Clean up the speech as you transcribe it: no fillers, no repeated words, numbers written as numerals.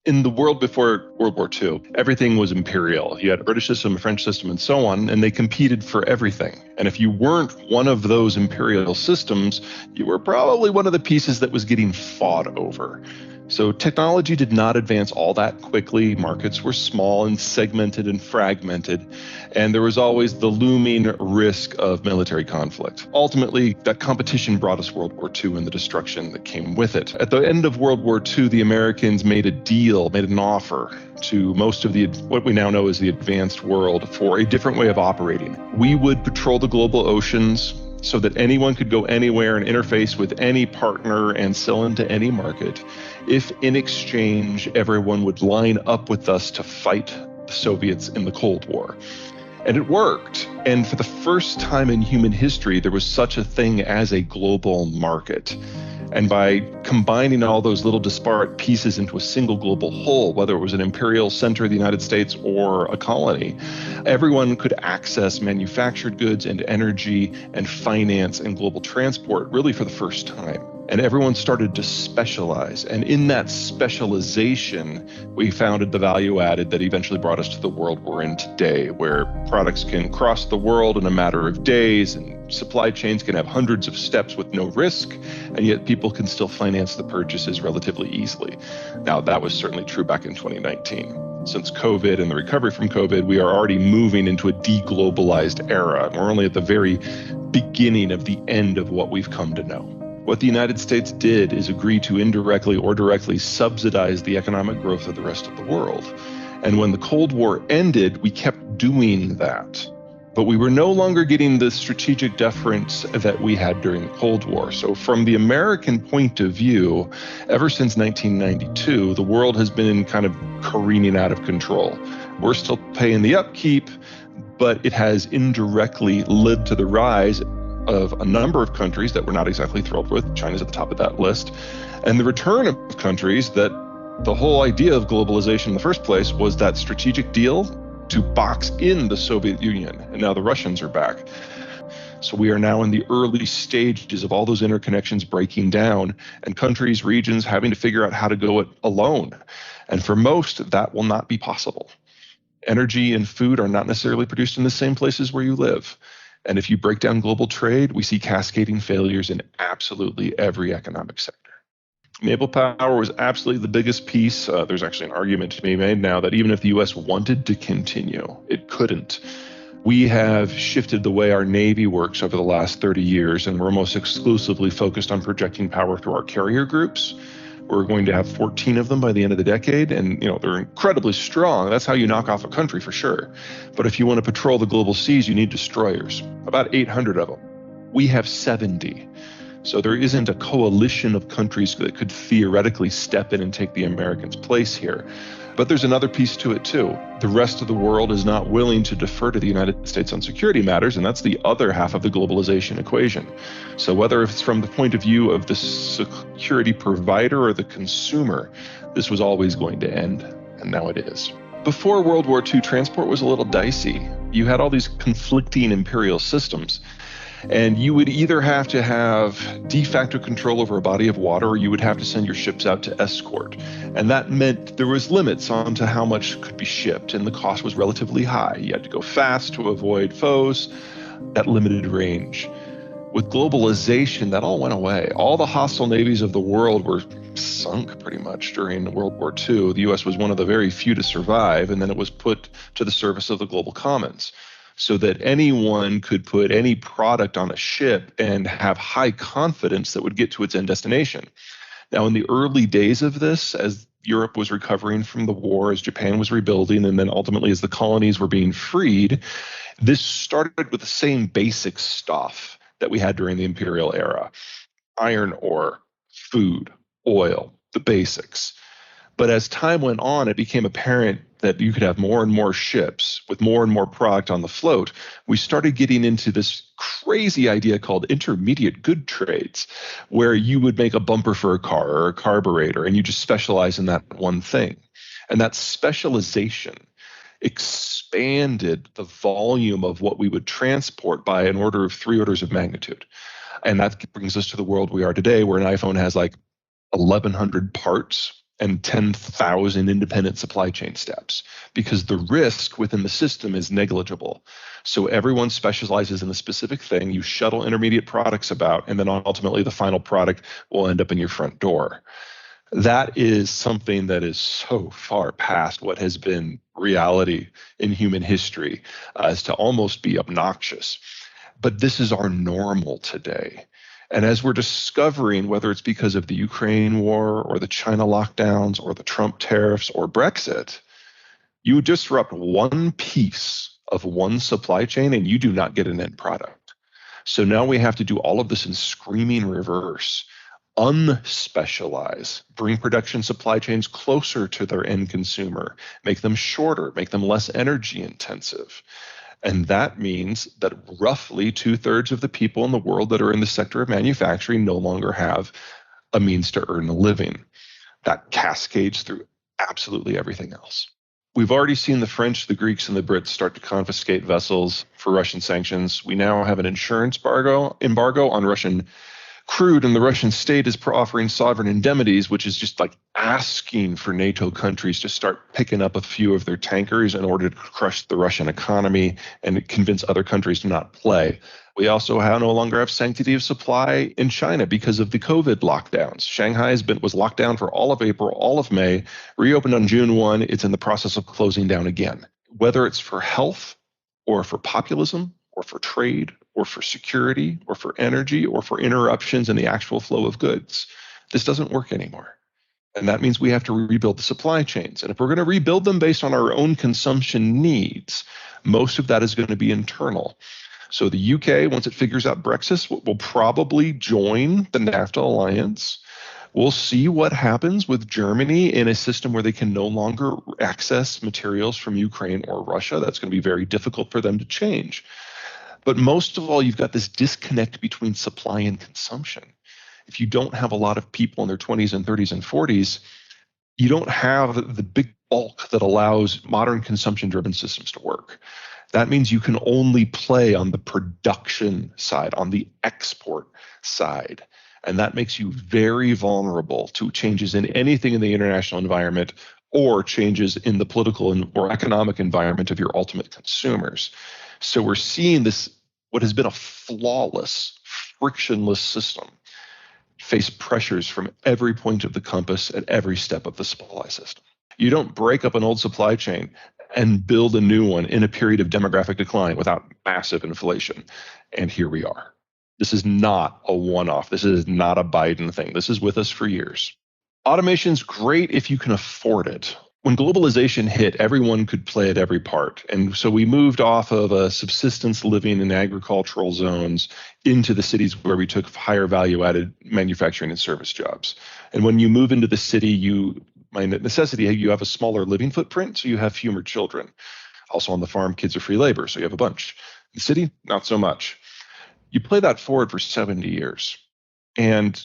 In the world before World War II, everything was imperial. You had a British system, a French system, and so on, and they competed for everything. And if you weren't one of those imperial systems, you were probably one of the pieces that was getting fought over. So technology did not advance all that quickly. Markets were small and segmented and fragmented, and there was always the looming risk of military conflict. Ultimately, that competition brought us World War II and the destruction that came with it. At the end of World War II, the Americans made an offer to most of what we now know as the advanced world for a different way of operating. We would patrol the global oceans so that anyone could go anywhere and interface with any partner and sell into any market, if in exchange everyone would line up with us to fight the Soviets in the Cold War. And it worked. And for the first time in human history, there was such a thing as a global market. And by combining all those little disparate pieces into a single global whole, whether it was an imperial center of the United States or a colony, everyone could access manufactured goods and energy and finance and global transport really for the first time. And everyone started to specialize. And in that specialization, we founded the value added that eventually brought us to the world we're in today, where products can cross the world in a matter of days and supply chains can have hundreds of steps with no risk, and yet people can still finance the purchases relatively easily. Now, that was certainly true back in 2019. Since COVID and the recovery from COVID, we are already moving into a deglobalized era. We're only at the very beginning of the end of what we've come to know. What the United States did is agree to indirectly or directly subsidize the economic growth of the rest of the world. And when the Cold War ended, we kept doing that. But we were no longer getting the strategic deference that we had during the Cold War. So from the American point of view, ever since 1992, the world has been kind of careening out of control. We're still paying the upkeep, but it has indirectly led to the rise of a number of countries that we're not exactly thrilled with. China's at the top of that list. And the return of countries that the whole idea of globalization in the first place was that strategic deal to box in the Soviet Union. And now the Russians are back. So we are now in the early stages of all those interconnections breaking down and countries, regions having to figure out how to go it alone. And for most, that will not be possible. Energy and food are not necessarily produced in the same places where you live. And if you break down global trade, we see cascading failures in absolutely every economic sector. Naval power was absolutely the biggest piece. There's actually an argument to be made now that even if the U.S. wanted to continue, it couldn't. We have shifted the way our Navy works over the last 30 years, and we're almost exclusively focused on projecting power through our carrier groups. We're going to have 14 of them by the end of the decade, and they're incredibly strong. That's how you knock off a country for sure. But if you want to patrol the global seas, you need destroyers, about 800 of them. We have 70. So there isn't a coalition of countries that could theoretically step in and take the Americans' place here. But there's another piece to it too. The rest of the world is not willing to defer to the United States on security matters, and that's the other half of the globalization equation. So whether it's from the point of view of the security provider or the consumer, this was always going to end, and now it is. Before World War II, transport was a little dicey. You had all these conflicting imperial systems. And you would either have to have de facto control over a body of water, or you would have to send your ships out to escort. And that meant there was limits on to how much could be shipped, and the cost was relatively high. You had to go fast to avoid foes, that limited range. With globalization, that all went away. All the hostile navies of the world were sunk pretty much during World War II. The U.S. was one of the very few to survive, and then it was put to the service of the global commons, so that anyone could put any product on a ship and have high confidence that would get to its end destination. Now, in the early days of this, as Europe was recovering from the war, as Japan was rebuilding, and then ultimately as the colonies were being freed, this started with the same basic stuff that we had during the imperial era: iron ore, food, oil, the basics. But as time went on, it became apparent that you could have more and more ships with more and more product on the float. We started getting into this crazy idea called intermediate good trades, where you would make a bumper for a car or a carburetor, and you just specialize in that one thing. And that specialization expanded the volume of what we would transport by an order of 3 orders of magnitude. And that brings us to the world we are today, where an iPhone has like 1,100 parts. and 10,000 independent supply chain steps because the risk within the system is negligible. So everyone specializes in the specific thing. You shuttle intermediate products about, and then ultimately the final product will end up in your front door. That is something that is so far past what has been reality in human history as to almost be obnoxious. But this is our normal today. And as we're discovering, whether it's because of the Ukraine war or the China lockdowns or the Trump tariffs or Brexit, you disrupt one piece of one supply chain and you do not get an end product. So now we have to do all of this in screaming reverse, unspecialize, bring production supply chains closer to their end consumer, make them shorter, make them less energy intensive. And that means that roughly 2/3 of the people in the world that are in the sector of manufacturing no longer have a means to earn a living. That cascades through absolutely everything else. We've already seen the French, the Greeks, and the Brits start to confiscate vessels for Russian sanctions. We now have an insurance embargo on Russian crude, and the Russian state is offering sovereign indemnities, which is just like asking for NATO countries to start picking up a few of their tankers in order to crush the Russian economy and convince other countries to not play. We also no longer have sanctity of supply in China because of the COVID lockdowns. Shanghai was locked down for all of April, all of May, reopened on June 1. It's in the process of closing down again. Whether it's for health or for populism or for trade or for security or for energy or for interruptions in the actual flow of goods, this doesn't work anymore. And that means we have to rebuild the supply chains. And if we're going to rebuild them based on our own consumption needs, most of that is going to be internal. So the UK, once it figures out Brexit, will probably join the NAFTA alliance. We'll see what happens with Germany in a system where they can no longer access materials from Ukraine or Russia. That's going to be very difficult for them to change. But most of all, you've got this disconnect between supply and consumption. If you don't have a lot of people in their 20s and 30s and 40s, you don't have the big bulk that allows modern consumption-driven systems to work. That means you can only play on the production side, on the export side. And that makes you very vulnerable to changes in anything in the international environment or changes in the political or economic environment of your ultimate consumers. So we're seeing this, what has been a flawless, frictionless system, face pressures from every point of the compass at every step of the supply system. You don't break up an old supply chain and build a new one in a period of demographic decline without massive inflation. And here we are. This is not a one-off. This is not a Biden thing. This is with us for years. Automation's great if you can afford it. When globalization hit, everyone could play at every part. And so we moved off of a subsistence living in agricultural zones into the cities where we took higher value-added manufacturing and service jobs. And when you move into the city, by necessity, you have a smaller living footprint, so you have fewer children. Also on the farm, kids are free labor, so you have a bunch. In the city, not so much. You play that forward for 70 years. And